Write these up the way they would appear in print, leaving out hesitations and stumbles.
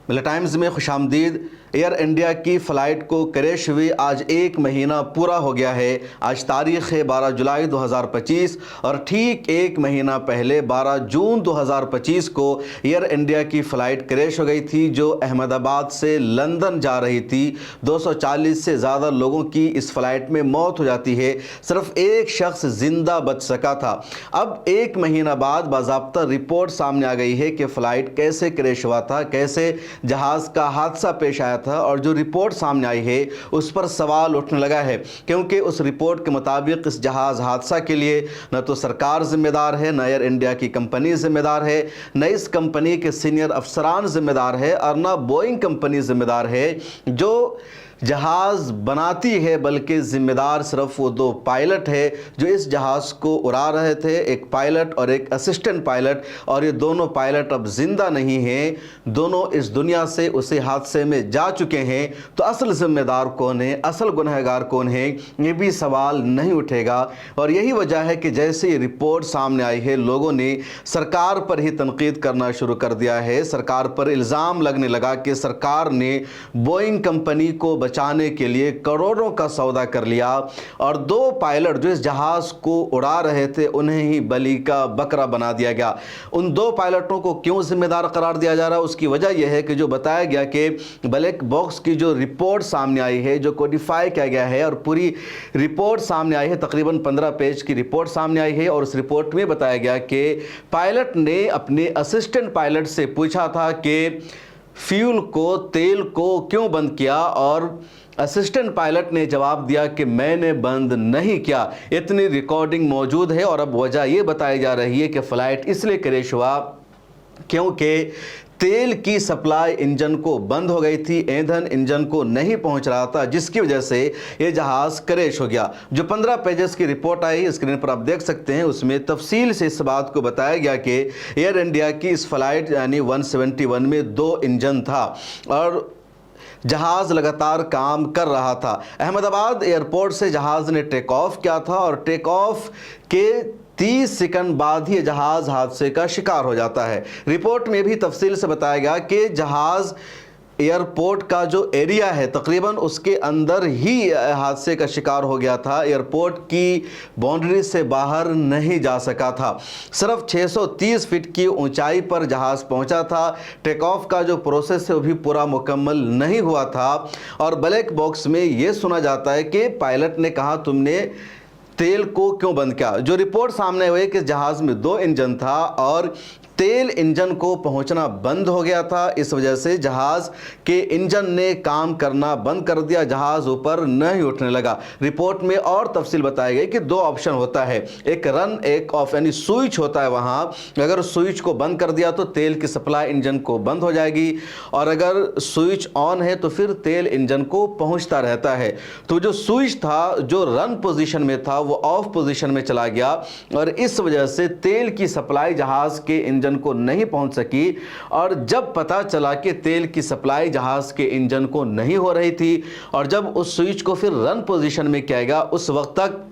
मिला टाइम्स में खुशामदीद। Air India की फ़्लाइट को क्रैश हुए आज 1 महीना पूरा हो गया है। आज तारीख़ है 12 जुलाई 2025 और ठीक 1 महीना पहले 12 जून 2025 को एयर इंडिया की फ़्लाइट क्रैश हो गई थी, जो अहमदाबाद से लंदन जा रही थी। 240 से ज़्यादा लोगों की इस फ्लाइट में मौत हो जाती है, सिर्फ एक शख्स ज़िंदा बच सका था। अब 1 महीना बाद बाज़ाब्ता रिपोर्ट सामने आ गई है कि फ़्लाइट कैसे क्रैश हुआ था, कैसे जहाज़ का हादसा पेश आया था, और जो रिपोर्ट सामने आई है उस पर सवाल उठने लगा है, क्योंकि उस रिपोर्ट के मुताबिक इस जहाज़ हादसा के लिए न तो सरकार जिम्मेदार है, न एयर इंडिया की कंपनी जिम्मेदार है, न इस कंपनी के सीनियर अफसरान जिम्मेदार है, और न बोइंग कंपनी जिम्मेदार है जो जहाज़ बनाती है, बल्कि ज़िम्मेदार सिर्फ वो 2 पायलट है जो इस जहाज़ को उड़ा रहे थे, एक पायलट और एक असिस्टेंट पायलट। और ये दोनों पायलट अब ज़िंदा नहीं हैं, दोनों इस दुनिया से उसी हादसे में जा चुके हैं। तो असल ज़िम्मेदार कौन है, असल गुनहगार कौन है, ये भी सवाल नहीं उठेगा। और यही वजह है कि जैसे ये रिपोर्ट सामने आई है, लोगों ने सरकार पर ही तनकीद करना शुरू कर दिया है। सरकार पर इल्ज़ाम लगने लगा कि सरकार ने बोइंग कंपनी को बचाने के लिए करोड़ों का सौदा कर लिया, और 2 पायलट जो इस जहाज़ को उड़ा रहे थे उन्हें ही बलि का बकरा बना दिया गया। उन 2 पायलटों को क्यों जिम्मेदार करार दिया जा रहा है, उसकी वजह यह है कि जो बताया गया कि ब्लैक बॉक्स की जो रिपोर्ट सामने आई है, जो कोडिफाई किया गया है, और पूरी रिपोर्ट सामने आई है, तकरीबन 15 पेज की रिपोर्ट सामने आई है। और उस रिपोर्ट में बताया गया कि पायलट ने अपने असिस्टेंट पायलट से पूछा था कि फ्यूल को, तेल को क्यों बंद किया, और असिस्टेंट पायलट ने जवाब दिया कि मैंने बंद नहीं किया। इतनी रिकॉर्डिंग मौजूद है। और अब वजह यह बताई जा रही है कि फ़्लाइट इसलिए क्रैश हुआ क्योंकि तेल की सप्लाई इंजन को बंद हो गई थी, ईंधन इंजन को नहीं पहुंच रहा था, जिसकी वजह से ये जहाज़ क्रैश हो गया। जो 15 पेजेस की रिपोर्ट आई, स्क्रीन पर आप देख सकते हैं, उसमें तफसील से इस बात को बताया गया कि एयर इंडिया की इस फ्लाइट यानी 171 में 2 इंजन था और जहाज़ लगातार काम कर रहा था। अहमदाबाद एयरपोर्ट से जहाज़ ने टेक ऑफ किया था और टेक ऑफ के 30 सेकंड बाद ही जहाज़ हादसे का शिकार हो जाता है। रिपोर्ट में भी तफसील से बताया गया कि जहाज़ एयरपोर्ट का जो एरिया है तकरीबन उसके अंदर ही हादसे का शिकार हो गया था। एयरपोर्ट की बाउंड्री से बाहर नहीं जा सका था। सिर्फ 630 फीट की ऊंचाई पर जहाज़ पहुंचा था। टेक ऑफ का जो प्रोसेस है वो भी पूरा मुकम्मल नहीं हुआ था। और ब्लैक बॉक्स में ये सुना जाता है कि पायलट ने कहा तुमने तेल को क्यों बंद किया। जो रिपोर्ट सामने हुई कि जहाज़ में 2 इंजन था और तेल इंजन को पहुंचना बंद हो गया था। इस वजह से जहाज़ के इंजन ने काम करना बंद कर दिया, जहाज़ ऊपर नहीं उठने लगा। रिपोर्ट में और तफसील बताई गई कि 2 ऑप्शन होता है, एक रन एक ऑफ, यानी स्विच होता है वहाँ। अगर स्विच को बंद कर दिया तो तेल की सप्लाई इंजन को बंद हो जाएगी, और अगर स्विच ऑन है तो फिर तेल इंजन को पहुँचता रहता है। तो जो स्विच था जो रन पोजिशन में था वो ऑफ पोजिशन में चला गया, और इस वजह से तेल की सप्लाई जहाज़ के इंजन को नहीं पहुंच सकी। और जब पता चला कि तेल की सप्लाई जहाज के इंजन को नहीं हो रही थी, और जब उस स्विच को फिर रन पोजीशन में किया गया, उस वक्त तक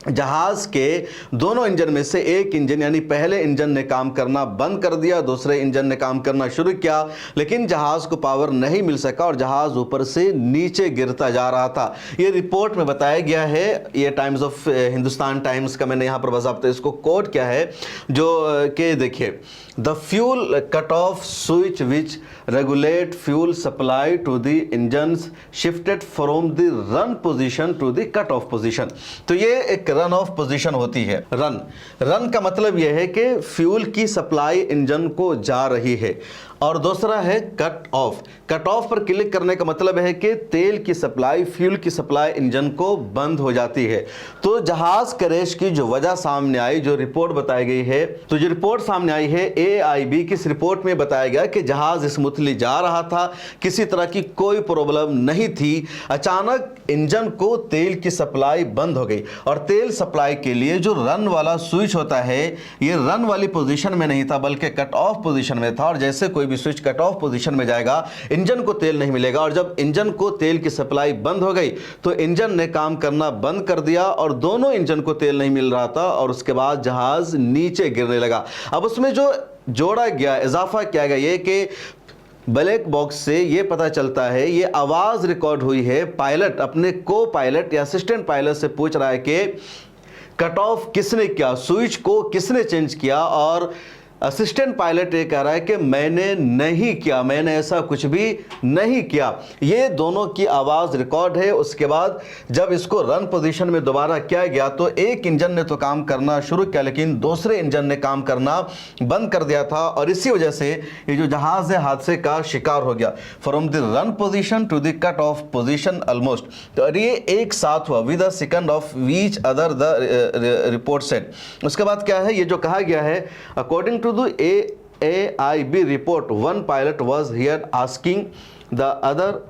जहाज़ के दोनों इंजन में से एक इंजन यानी पहले इंजन ने काम करना बंद कर दिया, दूसरे इंजन ने काम करना शुरू किया, लेकिन जहाज़ को पावर नहीं मिल सका और जहाज़ ऊपर से नीचे गिरता जा रहा था। ये रिपोर्ट में बताया गया है। ये टाइम्स ऑफ हिंदुस्तान टाइम्स का मैंने यहाँ पर बाज़ाब्ता इसको कोट किया है, जो कि देखिए, the fuel cut off switch which regulate fuel supply to the engines shifted from the run position to the cut off position. तो ये एक रन ऑफ पोजीशन होती है। रन का मतलब यह है कि फ्यूल की सप्लाई इंजन को जा रही है, और दूसरा है कट ऑफ। कट ऑफ पर क्लिक करने का मतलब है कि तेल की सप्लाई, फ्यूल की सप्लाई इंजन को बंद हो जाती है। तो जहाज क्रैश की जो वजह सामने आई, जो रिपोर्ट बताई गई है, तो जो रिपोर्ट सामने आई है AIB की, इस रिपोर्ट में बताया गया कि जहाज स्मूथली जा रहा था, किसी तरह की कोई प्रॉब्लम नहीं थी। अचानक इंजन को तेल की सप्लाई बंद हो गई, और तेल सप्लाई के लिए जो रन वाला स्विच होता है ये रन वाली पोजीशन में नहीं था बल्कि कट ऑफ पोजीशन में था। और जैसे कोई भी स्विच कट ऑफ पोजीशन में जाएगा इंजन को तेल नहीं मिलेगा, और जब इंजन को तेल की सप्लाई बंद हो गई तो इंजन ने काम करना बंद कर दिया, और दोनों इंजन को तेल नहीं मिल रहा था, और उसके बाद जहाज नीचे गिरने लगा। अब उसमें जो जोड़ा गया, इजाफा किया गया ये कि ब्लैक बॉक्स से ये पता चलता है, ये आवाज़ रिकॉर्ड हुई है, पायलट अपने को पायलट या असिस्टेंट पायलट से पूछ रहा है कि कट ऑफ किसने किया, स्विच को किसने चेंज किया, और असिस्टेंट पायलट ये कह रहा है कि मैंने नहीं किया, मैंने ऐसा कुछ भी नहीं किया। ये दोनों की आवाज़ रिकॉर्ड है। उसके बाद जब इसको रन पोजीशन में दोबारा किया गया तो एक इंजन ने तो काम करना शुरू किया, लेकिन दूसरे इंजन ने काम करना बंद कर दिया था, और इसी वजह से ये जो जहाज़ है हादसे का शिकार हो गया। From the run position to the cut off position almost, तो ये एक साथ हुआ with a second of each other the report said. उसके बाद क्या है, ये जो कहा गया है, according to the AIB report, one pilot was here asking the other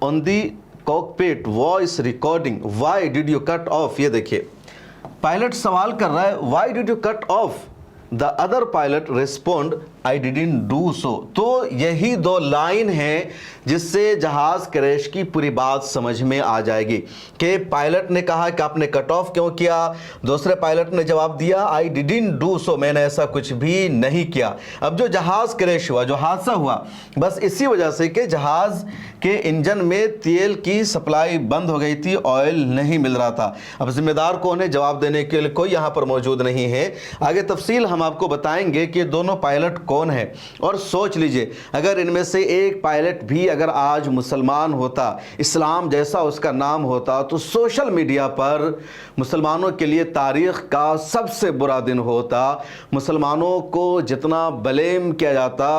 on the cockpit voice recording, why did you cut off? ये देखिए, पायलट सवाल कर रहा है, why did you cut off? The other pilot respond, I didn't do so। तो यही दो line है जिससे जहाज क्रैश की पूरी बात समझ में आ जाएगी कि पायलट ने कहा कि आपने कट ऑफ क्यों किया, दूसरे पायलट ने जवाब दिया आई डिडंट डू सो, मैंने ऐसा कुछ भी नहीं किया। अब जो जहाज क्रैश हुआ, जो हादसा हुआ, बस इसी वजह से कि जहाज के इंजन में तेल की सप्लाई बंद हो गई थी, ऑयल नहीं मिल रहा था। अब जिम्मेदार कौन है, जवाब देने के लिए कोई यहाँ पर मौजूद नहीं है। आगे तफसील हम आपको बताएंगे कि दोनों पायलट कौन है। और सोच लीजिए, अगर इनमें से एक पायलट भी अगर आज मुसलमान होता, इस्लाम जैसा उसका नाम होता, तो सोशल मीडिया पर मुसलमानों के लिए तारीख का सबसे बुरा दिन होता। मुसलमानों को जितना ब्लेम किया जाता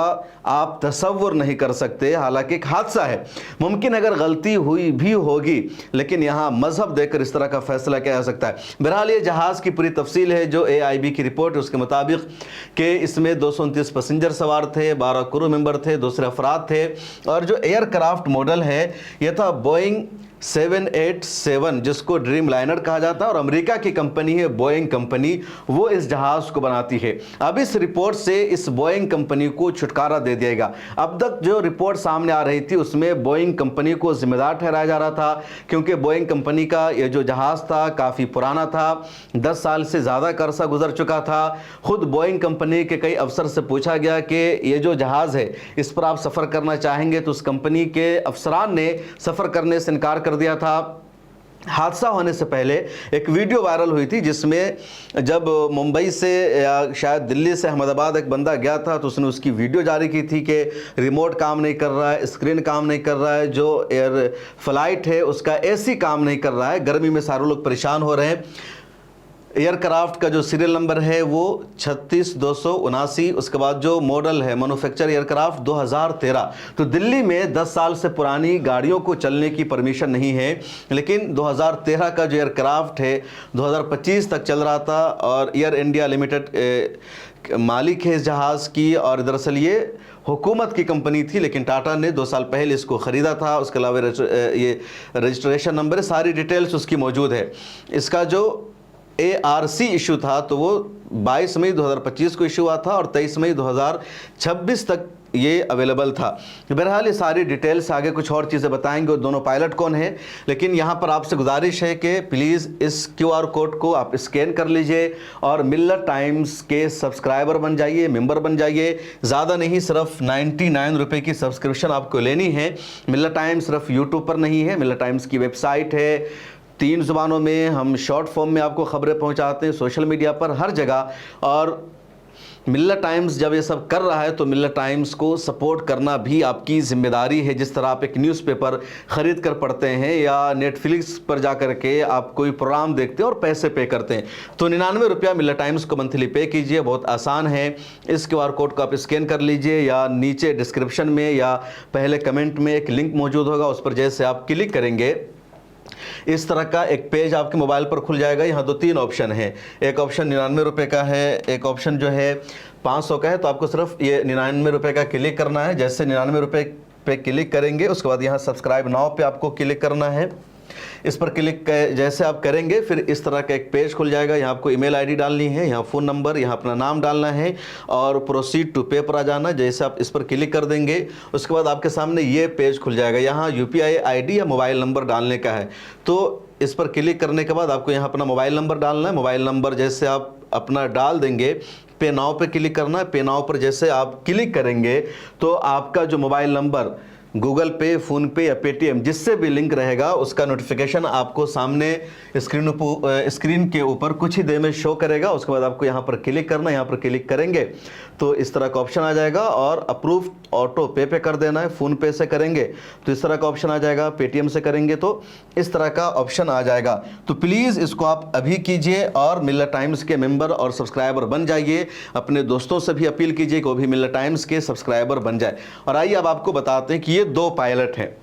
आप तसव्वुर नहीं कर सकते। हालांकि एक हादसा है, मुमकिन अगर गलती हुई भी होगी, लेकिन यहाँ मजहब देखकर इस तरह का फैसला किया जा सकता है। बहरहाल ये जहाज़ की पूरी तफसील है जो AIB की रिपोर्ट है उसके मुताबिक कि इसमें 229 पैसेंजर सवार थे, 12 क्रू मेंबर थे, दूसरे अफराद थे, और जो एयरक्राफ्ट मॉडल है यह था बोइंग 787 जिसको ड्रीम लाइनर कहा जाता है, और अमेरिका की कंपनी है बोइंग कंपनी, वो इस जहाज को बनाती है। अब इस रिपोर्ट से इस बोइंग कंपनी को छुटकारा दे दिएगा। अब तक जो रिपोर्ट सामने आ रही थी उसमें बोइंग कंपनी को जिम्मेदार ठहराया जा रहा था, क्योंकि बोइंग कंपनी का ये जो जहाज था काफ़ी पुराना था, 10 साल से ज़्यादा का अरसा गुजर चुका था। खुद बोइंग कंपनी के कई अफसर से पूछा गया कि ये जो जहाज़ है इस पर आप सफ़र करना चाहेंगे, तो उस कंपनी के अफसरान ने सफ़र करने से इनकार कर दिया था। हादसा होने से पहले एक वीडियो वायरल हुई थी जिसमें जब मुंबई से या शायद दिल्ली से अहमदाबाद एक बंदा गया था तो उसने उसकी वीडियो जारी की थी कि रिमोट काम नहीं कर रहा है, स्क्रीन काम नहीं कर रहा है, जो एयर फ्लाइट है उसका AC काम नहीं कर रहा है, गर्मी में सारे लोग परेशान हो रहे हैं। एयरक्राफ्ट का जो सीरियल नंबर है वो 36279, उसके बाद जो मॉडल है मैन्युफैक्चर एयरक्राफ्ट 2013। तो दिल्ली में 10 साल से पुरानी गाड़ियों को चलने की परमिशन नहीं है, लेकिन 2013 का जो एयरक्राफ्ट है 2025 तक चल रहा था, और एयर इंडिया लिमिटेड मालिक है इस जहाज़ की, और दरअसल ये हुकूमत की कंपनी थी, लेकिन टाटा ने 2 साल पहले इसको ख़रीदा था। उसके अलावा ये रजिस्ट्रेशन नंबर, सारी डिटेल्स उसकी मौजूद है। इसका जो ARC इशू था तो वो 22 मई 2025 को इशू हुआ था, और 23 मई 2026 तक ये अवेलेबल था। बहरहाल ये सारी डिटेल्स आगे कुछ और चीज़ें बताएंगे और दोनों पायलट कौन है, लेकिन यहाँ पर आपसे गुजारिश है कि प्लीज़ इस QR कोड को आप स्कैन कर लीजिए और मिल्लत टाइम्स के सब्सक्राइबर बन जाइए, मेंबर बन जाइए। ज़्यादा नहीं, सिर्फ 99 रुपये की सब्सक्रिप्शन आपको लेनी है। मिल्लत टाइम्स सिर्फ यूट्यूब पर नहीं है, मिल्लत टाइम्स की वेबसाइट है, 3 ज़ुबानों में हम शॉर्ट फॉर्म में आपको ख़बरें पहुंचाते हैं, सोशल मीडिया पर हर जगह। और मिल्लत टाइम्स जब ये सब कर रहा है तो मिल्लत टाइम्स को सपोर्ट करना भी आपकी ज़िम्मेदारी है। जिस तरह आप एक न्यूज़पेपर ख़रीद कर पढ़ते हैं या नेटफ्लिक्स पर जा कर के आप कोई प्रोग्राम देखते हैं और पैसे पे करते हैं, तो 99 रुपया मिल्लत टाइम्स को मंथली पे कीजिए। बहुत आसान है। इस QR कोड को आप स्कैन कर लीजिए, या नीचे डिस्क्रिप्शन में या पहले कमेंट में एक लिंक मौजूद होगा, उस पर जैसे आप क्लिक करेंगे इस तरह का एक पेज आपके मोबाइल पर खुल जाएगा। यहाँ 2-3 ऑप्शन है। एक ऑप्शन 99 रुपये का है, एक ऑप्शन जो है 500 का है। तो आपको सिर्फ ये 99 रुपये का क्लिक करना है। जैसे 99 रुपये पे क्लिक करेंगे उसके बाद यहाँ सब्सक्राइब नाउ पे आपको क्लिक करना है। इस पर क्लिक जैसे आप करेंगे फिर इस तरह का एक पेज खुल जाएगा। यहाँ आपको ईमेल आईडी डालनी है, यहाँ फ़ोन नंबर, यहाँ अपना नाम डालना है और प्रोसीड टू पे पर आ जाना। जैसे आप इस पर क्लिक कर देंगे उसके बाद आपके सामने ये पेज खुल जाएगा। यहाँ UPI ID या मोबाइल नंबर डालने का है। तो इस पर क्लिक करने के बाद आपको यहाँ अपना मोबाइल नंबर डालना है। मोबाइल नंबर जैसे आप अपना डाल देंगे पे नाउ पे क्लिक करना है। पे नाउ पर जैसे आप क्लिक करेंगे तो आपका जो मोबाइल नंबर गूगल पे, फ़ोन पे या पेटीएम जिससे भी लिंक रहेगा उसका नोटिफिकेशन आपको सामने स्क्रीन के ऊपर कुछ ही देर में शो करेगा। उसके बाद आपको यहाँ पर क्लिक करना है। यहाँ पर क्लिक करेंगे तो इस तरह का ऑप्शन आ जाएगा और अप्रूव ऑटो पे कर देना है। फ़ोन पे से करेंगे तो इस तरह का ऑप्शन आ जाएगा, पेटीएम से करेंगे तो इस तरह का ऑप्शन आ जाएगा। तो प्लीज़ इसको आप अभी कीजिए और मिल्लत टाइम्स के मेंबर और सब्सक्राइबर बन जाइए। अपने दोस्तों से भी अपील कीजिए कि वो भी मिल्लत टाइम्स के सब्सक्राइबर बन जाए। और आइए अब आपको बताते हैं कि ये 2 पायलट हैं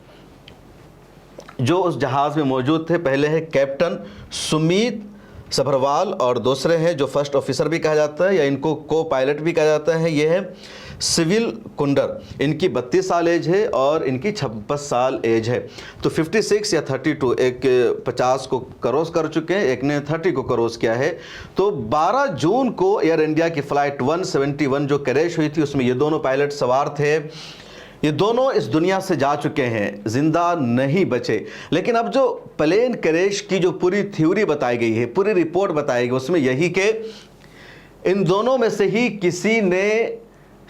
जो उस जहाज़ में मौजूद थे। पहले है कैप्टन सुमित सभरवाल और दूसरे हैं जो फर्स्ट ऑफिसर भी कहा जाता है या इनको को पायलट भी कहा जाता है, ये है सिविल कुंडर। इनकी 32 साल एज है और इनकी 26 साल एज है। तो 56 या 32, एक 50 को क्रॉस कर चुके हैं, एक ने 30 को क्रॉस किया है। तो 12 जून को एयर इंडिया की फ़्लाइट 171 जो क्रैश हुई थी उसमें ये दोनों पायलट सवार थे। ये दोनों इस दुनिया से जा चुके हैं, जिंदा नहीं बचे। लेकिन अब जो प्लेन क्रैश की जो पूरी थ्योरी बताई गई है, पूरी रिपोर्ट बताई गई, उसमें यही कि इन दोनों में से ही किसी ने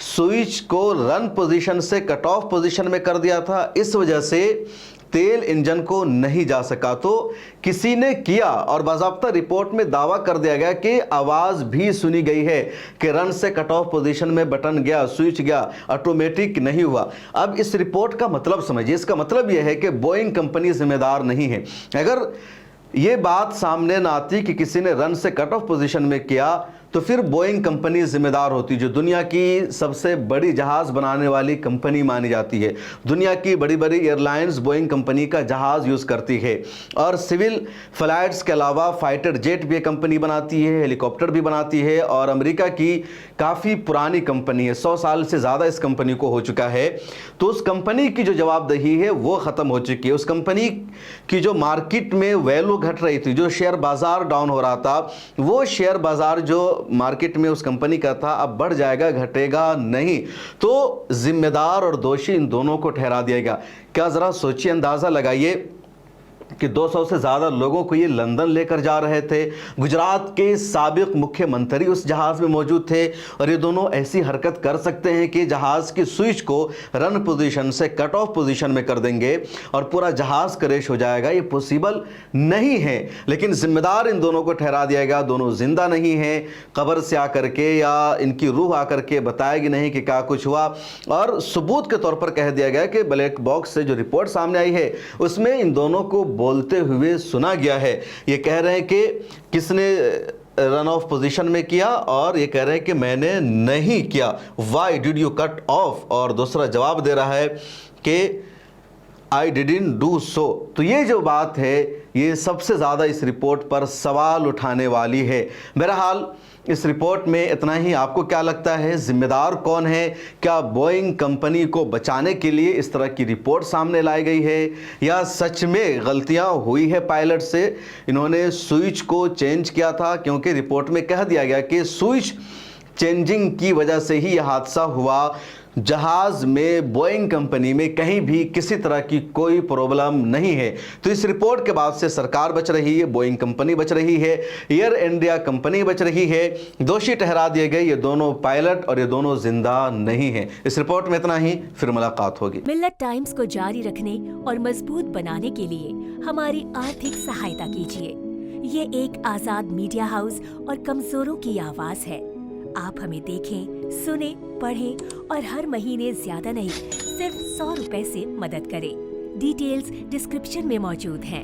स्विच को रन पोजीशन से कट ऑफ पोजीशन में कर दिया था। इस वजह से तेल इंजन को नहीं जा सका। तो किसी ने किया और बाज़ाब्ता रिपोर्ट में दावा कर दिया गया कि आवाज़ भी सुनी गई है कि रन से कट ऑफ पोजीशन में बटन गया, स्विच गया, ऑटोमेटिक नहीं हुआ। अब इस रिपोर्ट का मतलब समझिए। इसका मतलब यह है कि बोइंग कंपनी जिम्मेदार नहीं है। अगर ये बात सामने ना आती कि किसी ने रन से कट ऑफ पोजीशन में किया तो फिर बोइंग कंपनी जिम्मेदार होती, जो दुनिया की सबसे बड़ी जहाज़ बनाने वाली कंपनी मानी जाती है। दुनिया की बड़ी बड़ी एयरलाइंस बोइंग कंपनी का जहाज़ यूज़ करती है और सिविल फ्लाइट्स के अलावा फाइटर जेट भी कंपनी बनाती है, हेलीकॉप्टर भी बनाती है और अमेरिका की काफ़ी पुरानी कंपनी है, 100 साल से ज़्यादा इस कंपनी को हो चुका है। तो उस कंपनी की जो जवाबदेही है वो ख़त्म हो चुकी है। उस कंपनी की जो मार्केट में वैल्यू घट रही थी, जो शेयर बाज़ार डाउन हो रहा था, वो शेयर बाज़ार जो मार्केट में उस कंपनी का था अब बढ़ जाएगा, घटेगा नहीं। तो जिम्मेदार और दोषी इन दोनों को ठहरा दिएगा। क्या ज़रा सोचिए, अंदाज़ा लगाइए कि 200 से ज़्यादा लोगों को ये लंदन लेकर जा रहे थे। गुजरात के साबिक मुख्यमंत्री उस जहाज़ में मौजूद थे और ये दोनों ऐसी हरकत कर सकते हैं कि जहाज़ की स्विच को रन पोजीशन से कट ऑफ पोजीशन में कर देंगे और पूरा जहाज़ क्रैश हो जाएगा। ये पॉसिबल नहीं है, लेकिन जिम्मेदार इन दोनों को ठहरा दिया गया। दोनों जिंदा नहीं हैं, कब्र से आकर के या इनकी रूह आकर के बताएगी नहीं कि क्या कुछ हुआ। और सबूत के तौर पर कह दिया गया कि ब्लैक बॉक्स से जो रिपोर्ट सामने आई है उसमें इन दोनों को बोलते हुए सुना गया है। ये कह रहे हैं कि किसने रन ऑफ पोजीशन में किया और ये कह रहे हैं कि मैंने नहीं किया, why did you cut off, और दूसरा जवाब दे रहा है कि आई डिडंट डू सो। तो ये जो बात है ये सबसे ज़्यादा इस रिपोर्ट पर सवाल उठाने वाली है। बहरहाल इस रिपोर्ट में इतना ही। आपको क्या लगता है, जिम्मेदार कौन है? क्या बोइंग कंपनी को बचाने के लिए इस तरह की रिपोर्ट सामने लाई गई है या सच में गलतियां हुई है पायलट से? इन्होंने स्विच को चेंज किया था क्योंकि रिपोर्ट में कह दिया गया कि स्विच चेंजिंग की वजह से ही यह हादसा हुआ। जहाज़ में बोइंग कंपनी में कहीं भी किसी तरह की कोई प्रॉब्लम नहीं है। तो इस रिपोर्ट के बाद से सरकार बच रही है, बोइंग कंपनी बच रही है, एयर इंडिया कंपनी बच रही है। दोषी ठहरा दिए गए ये दोनों पायलट और ये दोनों जिंदा नहीं हैं। इस रिपोर्ट में इतना ही, फिर मुलाकात होगी। मिल्लत टाइम्स को जारी रखने और मजबूत बनाने के लिए हमारी आर्थिक सहायता कीजिए। ये एक आजाद मीडिया हाउस और कमजोरों की आवाज है। आप हमें देखें, सुने, पढ़ें और हर महीने ज्यादा नहीं, सिर्फ 100 रुपए से मदद करें। डिटेल्स डिस्क्रिप्शन में मौजूद हैं।